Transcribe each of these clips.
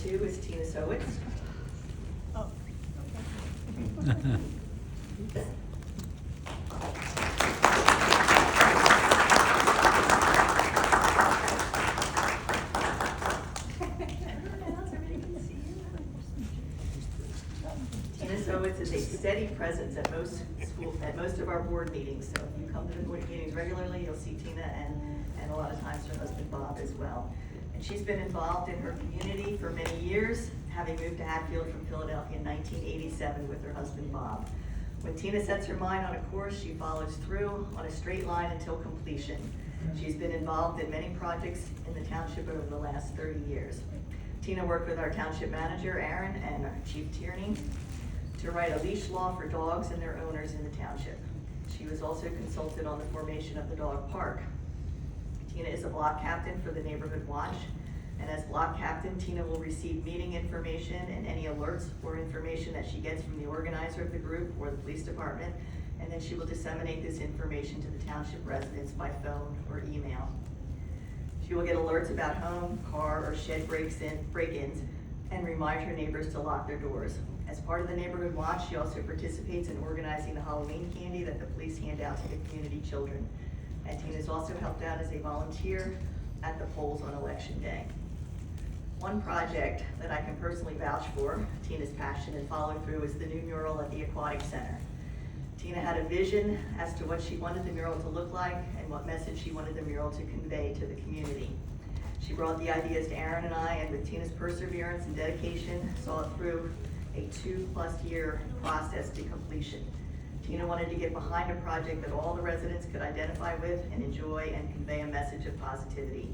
2 is Tina Sowicz. Oh, Tina Sowicz is a steady presence at most of our board meetings. So if you come to the board meetings regularly, you'll see Tina and a lot of times her husband Bob as well. And she's been involved in her community for many years, having moved to Hatfield from Philadelphia in 1987 with her husband Bob. When Tina sets her mind on a course, she follows through on a straight line until completion. She's been involved in many projects in the township over the last 30 years. Tina worked with our township manager, Aaron, and our Chief Tierney to write a leash law for dogs and their owners in the township. She was also consulted on the formation of the dog park. Tina is a block captain for the Neighborhood Watch, and as block captain, Tina will receive meeting information and any alerts or information that she gets from the organizer of the group or the police department, and then she will disseminate this information to the township residents by phone or email. She will get alerts about home, car, or shed break-ins and remind her neighbors to lock their doors. As part of the Neighborhood Watch, she also participates in organizing the Halloween candy that the police hand out to the community children. And Tina's also helped out as a volunteer at the polls on election day. One project that I can personally vouch for, Tina's passion and follow through, is the new mural at the Aquatic Center. Tina had a vision as to what she wanted the mural to look like and what message she wanted the mural to convey to the community. She brought the ideas to Aaron and I, and with Tina's perseverance and dedication, saw it through a 2+ year process to completion. Tina wanted to get behind a project that all the residents could identify with and enjoy and convey a message of positivity.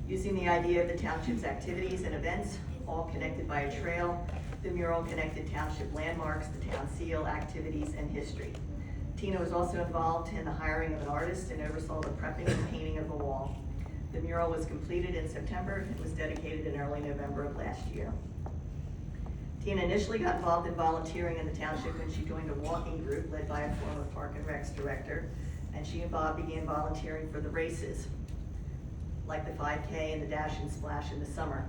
Using the idea of the township's activities and events, all connected by a trail, the mural connected township landmarks, the town seal, activities, and history. Tina was also involved in the hiring of an artist and oversaw the prepping and painting of the wall. The mural was completed in September and was dedicated in early November of last year. Tina initially got involved in volunteering in the township when she joined a walking group led by a former Park and Recs director, and she and Bob began volunteering for the races, like the 5K and the Dash and Splash in the summer.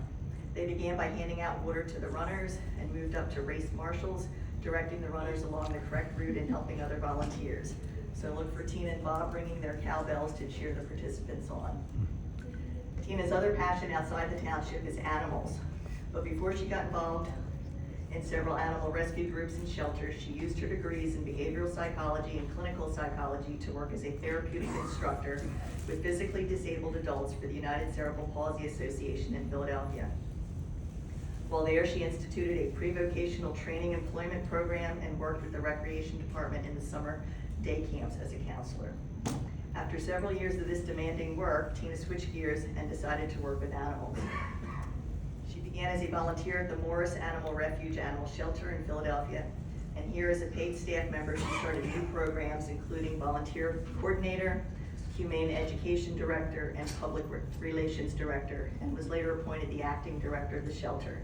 They began by handing out water to the runners and moved up to race marshals, directing the runners along the correct route and helping other volunteers. So look for Tina and Bob ringing their cowbells to cheer the participants on. Tina's other passion outside the township is animals, but before she got involved in several animal rescue groups and shelters, she used her degrees in behavioral psychology and clinical psychology to work as a therapeutic instructor with physically disabled adults for the United Cerebral Palsy Association in Philadelphia. While there, she instituted a pre-vocational training employment program and worked with the recreation department in the summer day camps as a counselor. After several years of this demanding work, Tina switched gears and decided to work with animals. She began as a volunteer at the Morris Animal Refuge Animal Shelter in Philadelphia, and here as a paid staff member, she started new programs including volunteer coordinator, humane education director, and public relations director, and was later appointed the acting director of the shelter.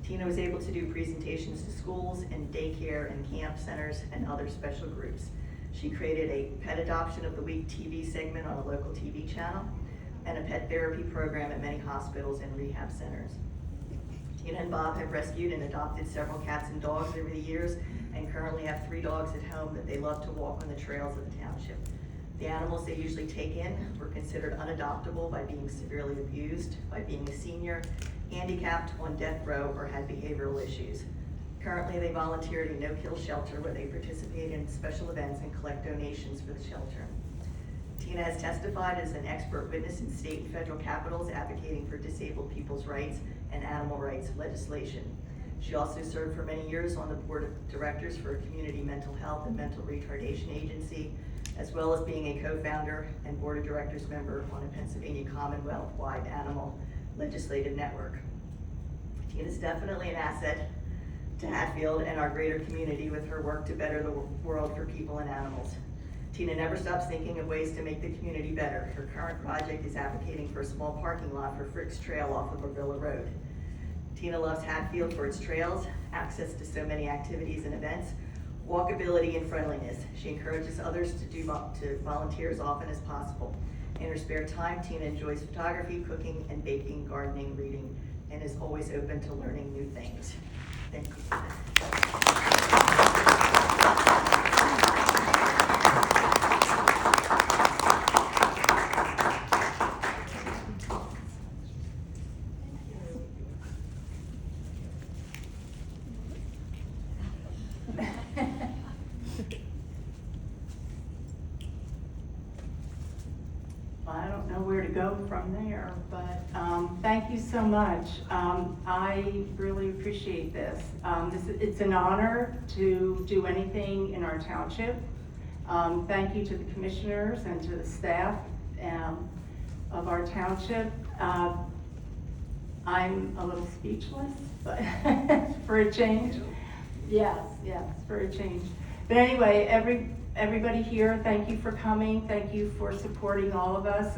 Tina was able to do presentations to schools and daycare and camp centers and other special groups. She created a Pet Adoption of the Week TV segment on a local TV channel and a pet therapy program at many hospitals and rehab centers. Tina and Bob have rescued and adopted several cats and dogs over the years and currently have 3 dogs at home that they love to walk on the trails of the township. The animals they usually take in were considered unadoptable by being severely abused, by being a senior, handicapped, on death row, or had behavioral issues. Currently, they volunteer at a no-kill shelter where they participate in special events and collect donations for the shelter. Tina has testified as an expert witness in state and federal capitals advocating for disabled people's rights and animal rights legislation. She also served for many years on the board of directors for a community mental health and mental retardation agency, as well as being a co-founder and board of directors member on a Pennsylvania Commonwealth-wide animal legislative network. Tina is definitely an asset to Hatfield and our greater community with her work to better the world for people and animals. Tina never stops thinking of ways to make the community better. Her current project is advocating for a small parking lot for Frick's Trail off of Avilla Road. Tina loves Hatfield for its trails, access to so many activities and events, walkability, and friendliness. She encourages others to volunteer as often as possible. In her spare time, Tina enjoys photography, cooking, and baking, gardening, reading, and is always open to learning new things. Thank you. I don't know where to go from there, but thank you so much. I really appreciate this. It's an honor to do anything in our township. Thank you to the commissioners and to the staff of our township. I'm a little speechless, but for a change. Yes, for a change. But anyway, everybody here, thank you for coming. Thank you for supporting all of us.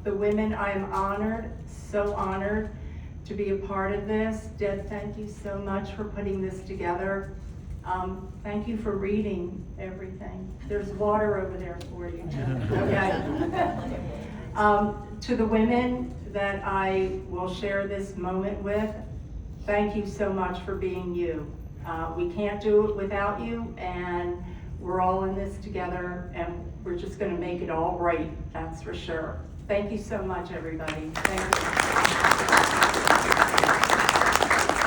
The women, I am honored, so honored to be a part of this. Deb, thank you so much for putting this together. Thank you for reading everything. There's water over there for you. Okay. To the women that I will share this moment with, thank you so much for being you. We can't do it without you, and we're all in this together, and we're just going to make it all right, that's for sure. Thank you so much, everybody. Thank you.